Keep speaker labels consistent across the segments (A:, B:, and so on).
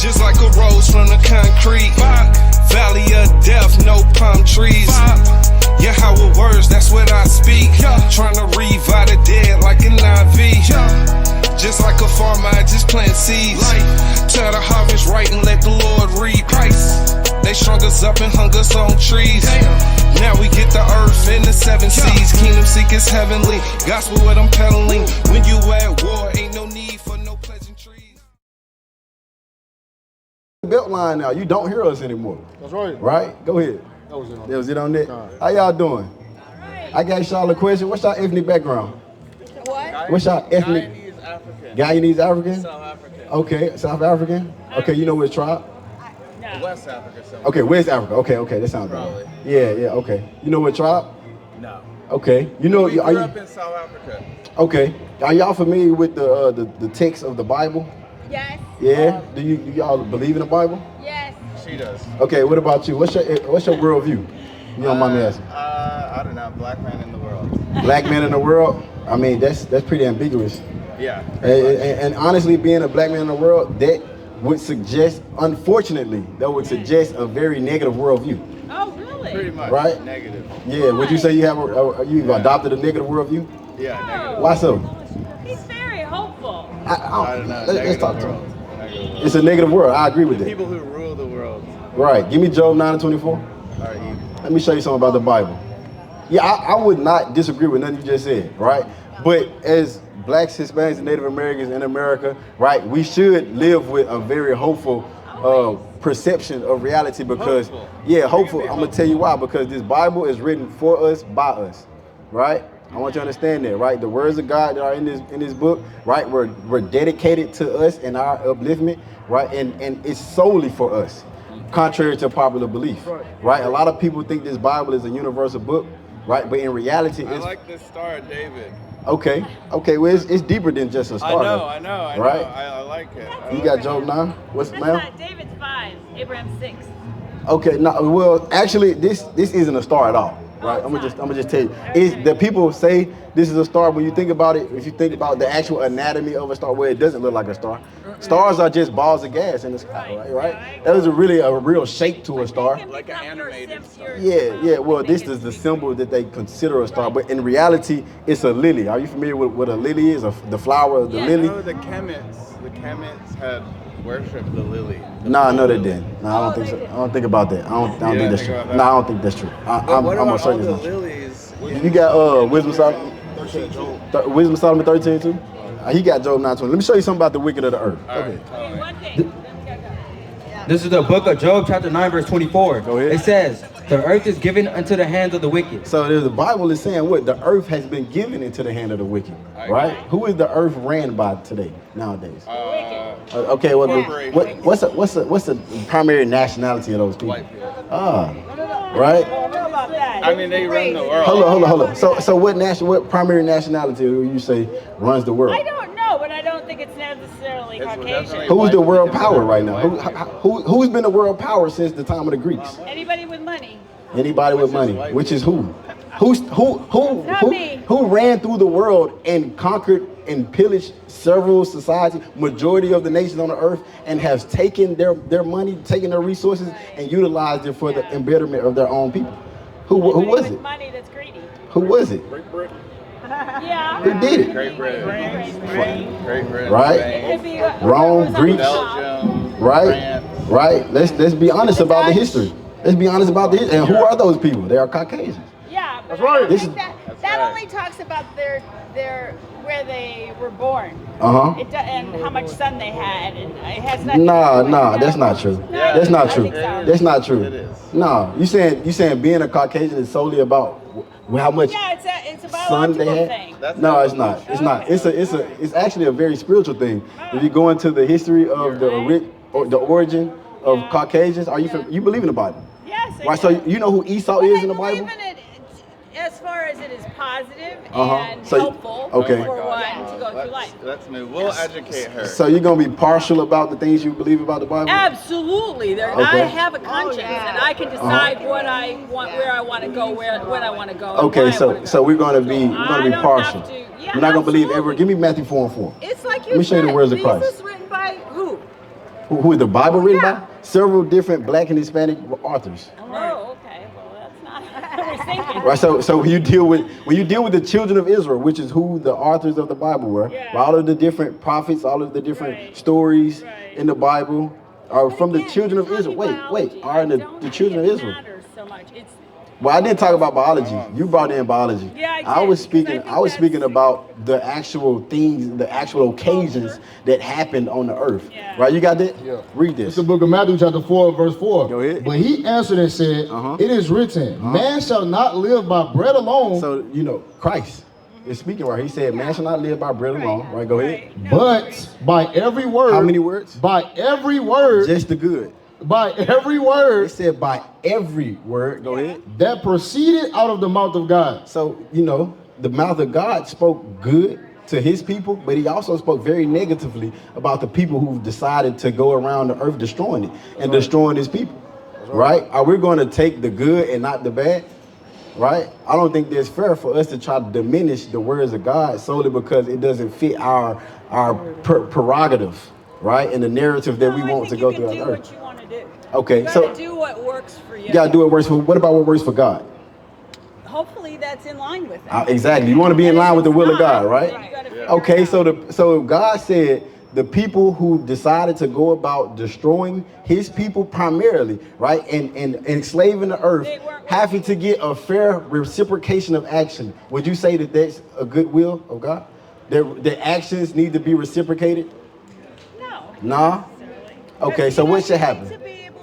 A: just like a rose from the concrete. Valley of death, no palm trees. Yeah, how it works, that's what I speak. Trying to revive the dead like an IV. Just like a farmer, I just plant seeds. Till the harvest right and let the Lord reap. They strung us up and hung us on trees. Now we get the earth and the seven seas. Kingdom seekers heavenly, gospel what I'm peddling. When you at war, ain't no need for no pleasantries.
B: Belt line now, you don't hear us anymore.
C: That's right.
B: Right? Go ahead.
C: That was it on
B: that. Was it on that? How y'all doing? I got y'all a question. What's y'all ethnic background?
D: What?
B: What's y'all ethnic?
E: Guyanese African.
B: Guyanese African?
E: South African.
B: Okay, South African? Okay, you know which tribe?
D: No.
E: West Africa. Somewhere.
B: Okay, West Africa. Okay, that sounds right. Yeah, okay. You know what tribe?
E: No.
B: Okay, you know,
E: We grew up in South Africa.
B: Okay, are y'all familiar with the text of the Bible?
D: Yes.
B: Yeah. Do y'all believe in the Bible?
D: Yes.
E: She does.
B: Okay, what about you? What's your worldview? You don't mind me asking.
E: I don't know. Black man in the world.
B: Black man in the world? I mean, that's pretty ambiguous.
E: Yeah.
B: And honestly, being a black man in the world, that would suggest, unfortunately, that would suggest a very negative worldview.
D: Oh, really?
E: Pretty much.
B: Right?
E: Negative.
B: Yeah. Would you say you have you've adopted a negative worldview?
E: Yeah. Negative.
B: Why so?
D: He's very hopeful.
E: I don't know.
B: Let's talk to
E: world.
B: him. It's a negative world. I agree with that.
E: People who rule the world
B: Right. Give me Job 9:24.
E: are evil.
B: Let me show you something about the Bible. Yeah, I would not disagree with nothing you just said, right? But as blacks, Hispanics, and Native Americans in America, right, we should live with a very hopeful perception of reality because, hopeful. I'm gonna tell you why. Because this Bible is written for us, by us, right? I want you to understand that, right? The words of God that are in this book, right, were dedicated to us and our upliftment, right? And it's solely for us, contrary to popular belief, right? A lot of people think this Bible is a universal book, right? But in reality,
E: I
B: it's
E: like the Star of David.
B: okay. Well, it's deeper than just a star.
E: I know.
B: Right?
E: I like it.
B: You got Job 9. What's
D: That's
B: ma'am?
D: not David's 5, Abraham's 6.
B: Okay, no, well, actually, this isn't a star at all, right? I'm gonna just tell you. Is the people say this is a star? When you think about it, if you think about the actual anatomy of a star, well, it doesn't look like a star. Stars are just balls of gas in the sky, right? That is a real shape to a star.
E: Like an animated star.
B: Yeah. Well, this is the symbol that they consider a star, but in reality, it's a lily. Are you familiar with what a lily is? The flower of the lily?
E: No, the Kemits had worshipped the lily.
B: No, they didn't. No, I don't think so. I don't think about that. I don't think that's true. No, I don't think that's true. I'm
E: What
B: certain
E: about
B: it's
E: all
B: not
E: the
B: true.
E: lilies?
B: You got Wisdom Solomon 13 too? He got Job 9:20. Let me show you something about the wicked of the earth. Okay.
D: One thing.
F: This is the book of Job, chapter 9, verse 24.
B: Go ahead.
F: It says, the earth is given unto the hands of the wicked.
B: So the Bible is saying what? The earth has been given into the hand of the wicked, right? Who is the earth ran by today, nowadays? Okay, well, what's the primary nationality of those people?
E: White people.
B: Right?
D: I don't know about that.
E: I mean, they run the world.
B: Hold on. So what primary nationality do you say runs the world?
D: I don't know, but I don't think it's necessarily Caucasian.
B: Who's the world power right now? Who's been the world power since the time of the Greeks?
D: Anybody with money.
B: Anybody with money, which is who?
D: Not me.
B: Who ran through the world and conquered and pillaged several societies, majority of the nations on the earth, and has taken their money, taken their resources, and utilized it for the embetterment of their own people? Who was it?
D: Money that's greedy.
B: Who was it?
C: Great Britain.
D: Yeah.
B: Who did it?
E: Great Britain. Great Britain.
B: Right?
D: It could be
B: Rome, Greece.
E: Belgium.
B: Right?
E: France.
B: Right? Let's be honest about the history. Let's be honest about the history. And who are those people? They are Caucasians.
D: Yeah, but
C: That's right.
D: I don't think that only talks about their where they were born. And how much sun they had, and it has nothing.
B: No, that's not true.
E: Yeah,
B: That's not
D: I
B: true.
D: think so.
B: That's not true.
E: It is.
B: No, you saying being a Caucasian is solely about how much
D: Yeah, it's a
B: sun they
D: biological
B: had?
D: thing.
B: No, it's not. It's not. It's actually a very spiritual thing. If you go into the history of the origin of Caucasians, you believe in the Bible?
D: Yes. I
B: Right. So
D: do.
B: you know who Esau
D: But
B: is
D: I
B: in the
D: believe
B: Bible?
D: in it as far as it is positive and
B: So-
D: helpful
B: okay.
D: for one to go through life.
E: Let's move. We'll educate her.
B: So you're gonna be partial about the things you believe about the Bible?
D: Absolutely. I
B: Okay.
D: have a conscience, and I can decide what I want, where I want to go, when I want to go. and
B: Okay,
D: when I wanna
B: so
D: go.
B: we're gonna be
D: I don't
B: partial.
D: have to- yeah,
B: We're not gonna believe
D: absolutely.
B: Give me Matthew 4:4.
D: It's like you
B: Let me show you the
D: said,
B: words of
D: Jesus
B: Christ.
D: is written by who?
B: Who is the Bible written by? Several different Black and Hispanic authors.
D: Oh, okay. Well, that's not what I was thinking.
B: Right. So when you deal with the children of Israel, which is who the authors of the Bible were, all of the different prophets, all of the different stories in the Bible are from the children of Israel. Wait, are the children of Israel?
D: So much.
B: Well, I didn't talk about biology. You brought in biology.
D: Yeah, I did,
B: I was speaking about the actual things, the actual occasions that happened on the earth.
D: Yeah.
B: Right? You got that?
C: Yeah.
B: Read this.
C: It's the book of Matthew, chapter 4, verse 4.
B: Go ahead.
C: But he answered and said, it is written, man shall not live by bread alone.
B: So, Christ is speaking right. He said, man shall not live by bread alone. Right, go ahead.
C: But by every word.
B: How many words?
C: By every word.
B: Just the good.
C: By every word.
B: It said by every word. Go ahead.
C: That proceeded out of the mouth of God.
B: So, the mouth of God spoke good to his people, but he also spoke very negatively about the people who decided to go around the earth destroying it and destroying his people. Right? Are we going to take the good and not the bad? Right? I don't think it's fair for us to try to diminish the words of God solely because it doesn't fit our prerogative, right? And the narrative that we want to go through our earth. Okay,
D: so you gotta do what works for you.
B: You gotta do what works for. What about what works for God?
D: Hopefully that's in line with it.
B: Exactly. You want to be in line with the will of God, right?
D: Right.
B: Okay, so God said the people who decided to go about destroying his people primarily, right, and enslaving the earth, having to get a fair reciprocation of action. Would you say that that's a good will of God? That actions need to be reciprocated?
D: No.
B: Nah? Okay, so what should happen?
D: To be able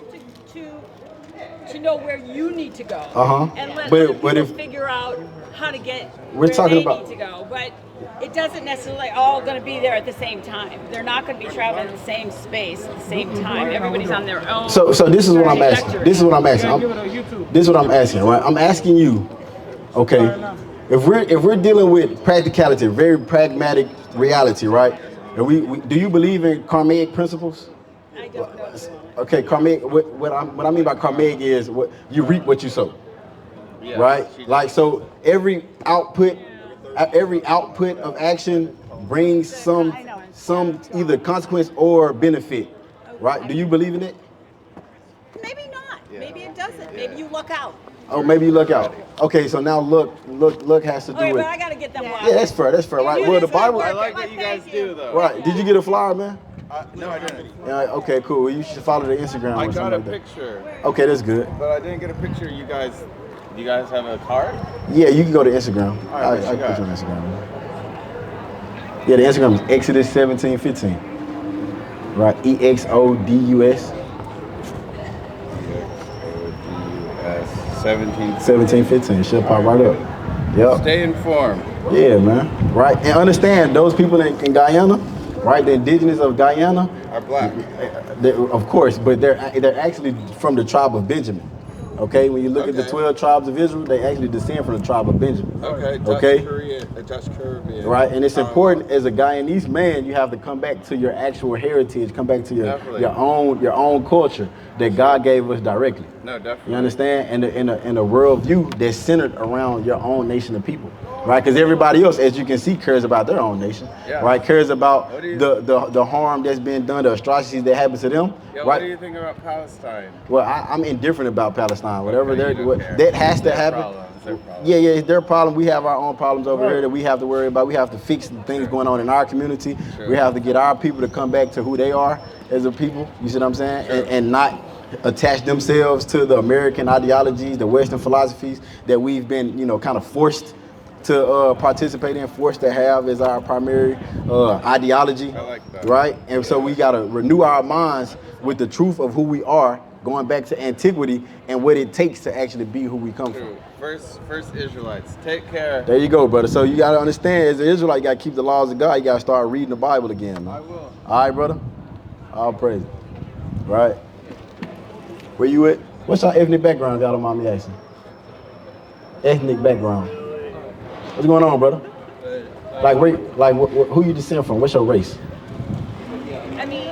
D: to know where you need to go. And let people figure out how to get where they need to go. But it doesn't necessarily all going to be there at the same time. They're not going to be traveling in the same space at the same time. Everybody's on their own.
B: So this is what I'm asking. This is what I'm asking, right? I'm asking you, okay, if we're dealing with practicality, very pragmatic reality, right? And do you believe in karmic principles?
D: I don't know.
B: Okay, karmic. What I mean by karmic is what you reap what you sow, right? Like so, every output of action brings some either consequence or benefit, right? Do you believe in it?
D: Maybe not. Maybe it doesn't. Maybe you luck out.
B: Oh, maybe you luck out. Okay, so now look has to do with.
D: But I gotta get them.
B: Yeah, that's fair. Right. Well, the Bible.
E: I like what you guys do, though.
B: Right. Did you get a flyer, man?
E: No, I didn't.
B: Yeah. Okay. Cool. You should follow the Instagram.
E: I
B: or
E: got a
B: like
E: picture.
B: That. Okay, that's good.
E: But I didn't get a picture. Do you guys have a card?
B: Yeah, you can go to Instagram.
E: All right,
B: I put you on Instagram. Yeah, the Instagram is Exodus 17:15. Right. EXODUS. 17:15. Should pop right up. Yep.
E: Stay informed.
B: Yeah, man. Right. And understand those people in Guyana, right? The indigenous of Guyana
E: Are black.
B: Of course, but they're actually from the tribe of Benjamin. Okay, when you look at the 12 tribes of Israel, they actually descend from the tribe of Benjamin.
E: Okay. Dutch Caribbean.
B: Right, and it's important as a Guyanese man, you have to come back to your actual heritage, come back to your own culture that God gave us directly.
E: No, definitely.
B: You understand? And in a worldview that's centered around your own nation of people, right? Because everybody else, as you can see, cares about their own nation, right? Cares about the harm that's been done, the atrocities that happen to them.
E: Yeah,
B: right?
E: What do you think about Palestine?
B: Well, I'm indifferent about Palestine. Whatever that has to happen.
E: It's their problem.
B: Yeah, it's their problem. We have our own problems over here that we have to worry about. We have to fix the things going on in our community. Sure. We have to get our people to come back to who they are as a people. You see what I'm saying? Sure. And not attach themselves to the American ideologies, the Western philosophies that we've been, kind of forced to participate in, forced to have as our primary ideology.
E: I like that.
B: Right? And so we got to renew our minds with the truth of who we are, going back to antiquity and what it takes to actually be who we come from.
E: First Israelites. Take care.
B: There you go, brother. So you got to understand, as an Israelite, you got to keep the laws of God. You got to start reading the Bible again, man.
E: I will.
B: All right, brother? All praise. Right. Where you at? What's your ethnic background, y'all don't mind me asking? Ethnic background. What's going on, brother? Who you descend from? What's your race?
D: I mean,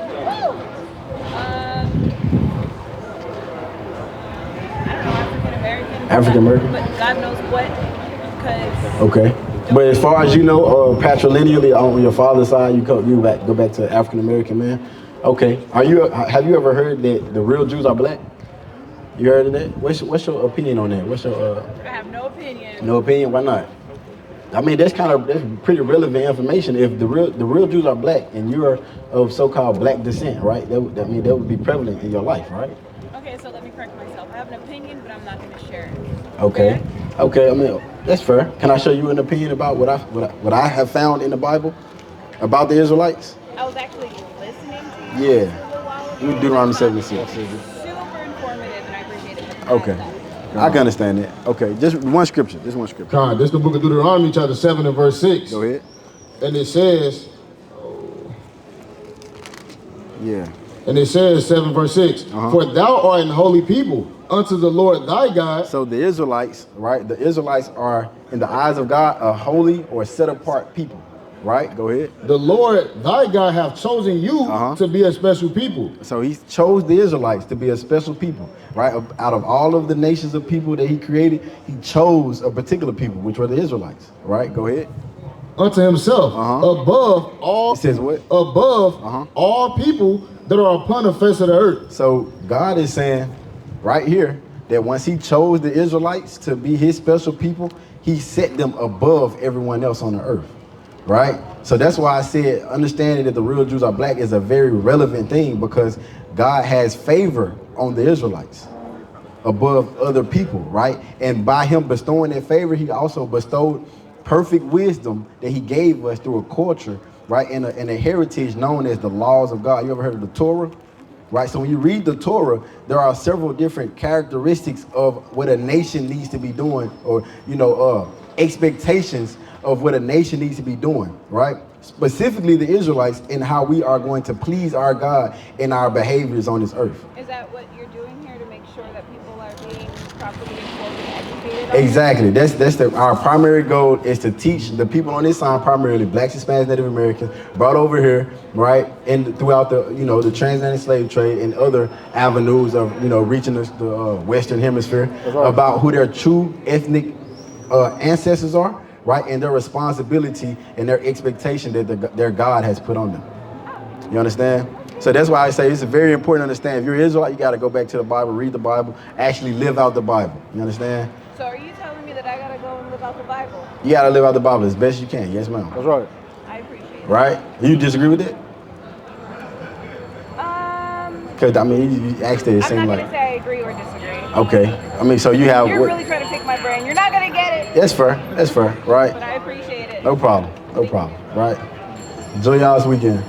B: African American.
D: But God knows what, because.
B: Okay. But as far as you know, patrilineally on your father's side, you go back to African American man. Okay. Have you ever heard that the real Jews are black? You heard of that? What's your opinion on that?
D: I have no opinion.
B: No opinion? Why not? I mean, that's pretty relevant information. If the real Jews are black and you're of so-called black descent, right? That would be prevalent in your life, right?
D: Okay, so let me correct myself. I have an opinion, but I'm not going to share it.
B: Okay. Fair? Okay. I mean, that's fair. Can I show you an opinion about what I have found in the Bible about the Israelites?
D: I was actually listening to you.
B: Yeah. You Deuteronomy 76.
D: Super informative, and I appreciate it.
B: Okay. I can understand that. Okay, just one scripture. This
C: is the book of Deuteronomy, chapter 7 and verse 6.
B: Go ahead.
C: And it says,
B: yeah.
C: And it says, 7 verse 6, for thou art an holy people unto the Lord thy God.
B: So the Israelites, right? The Israelites are, in the eyes of God, a holy or set apart people. Right? Go ahead.
C: The Lord thy God hath chosen you to be a special people.
B: So he chose the Israelites to be a special people, right? Out of all of the nations of people that he created, he chose a particular people, which were the Israelites, right? Go ahead.
C: Unto himself, above all.
B: It says what?
C: Above all people that are upon the face of the earth.
B: So God is saying right here that once he chose the Israelites to be his special people, he set them above everyone else on the earth. Right? So that's why I said understanding that the real Jews are black is a very relevant thing, because God has favor on the Israelites above other people, right? And by him bestowing that favor, he also bestowed perfect wisdom that he gave us through a culture, right? And a heritage known as the laws of God. You ever heard of the Torah? Right? So when you read the Torah, there are several different characteristics of what a nation needs to be doing, or, expectations of what a nation needs to be doing, right? Specifically the Israelites, and how we are going to please our God in our behaviors on this earth.
D: Is that what you're doing here, to make sure that people are being properly informed and educated?
B: Exactly. That's our primary goal, is to teach the people on this side, primarily blacks, Hispanics, Native Americans, brought over here, right? And throughout the, the transatlantic slave trade and other avenues of, reaching the Western Hemisphere, about who their true ethnic ancestors are. Right, and their responsibility and their expectation that their God has put on them. You understand? So that's why I say it's very important to understand. If you're Israelite, you got to go back to the Bible, read the Bible, actually live out the Bible. You understand?
D: So are you telling me that I got to go and live out the Bible?
B: You got to live out the Bible as best you can. Yes, ma'am.
C: That's right.
D: I appreciate it.
B: Right? You disagree with that? Because, you asked it, it seemed like...
D: I'm not going to say I agree or disagree.
B: Okay. So you have...
D: You're really trying to pick my brain. You're not going to get it.
B: That's fair. Right?
D: But I appreciate it.
B: No problem. Right? Enjoy y'all's weekend.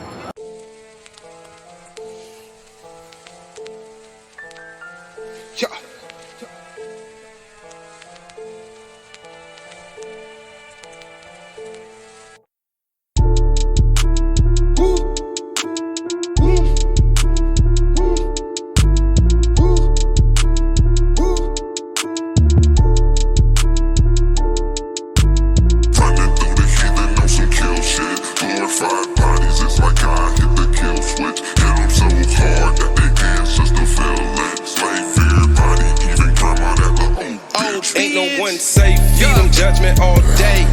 A: Safe, feed them judgment all day.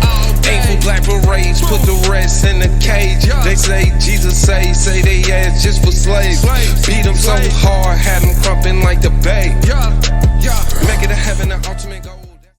A: Ain't for black parades, put the rest in the cage. They say Jesus say they ass just for slaves. Beat them so hard, had them crumping like the bay. Make it a heaven, the ultimate.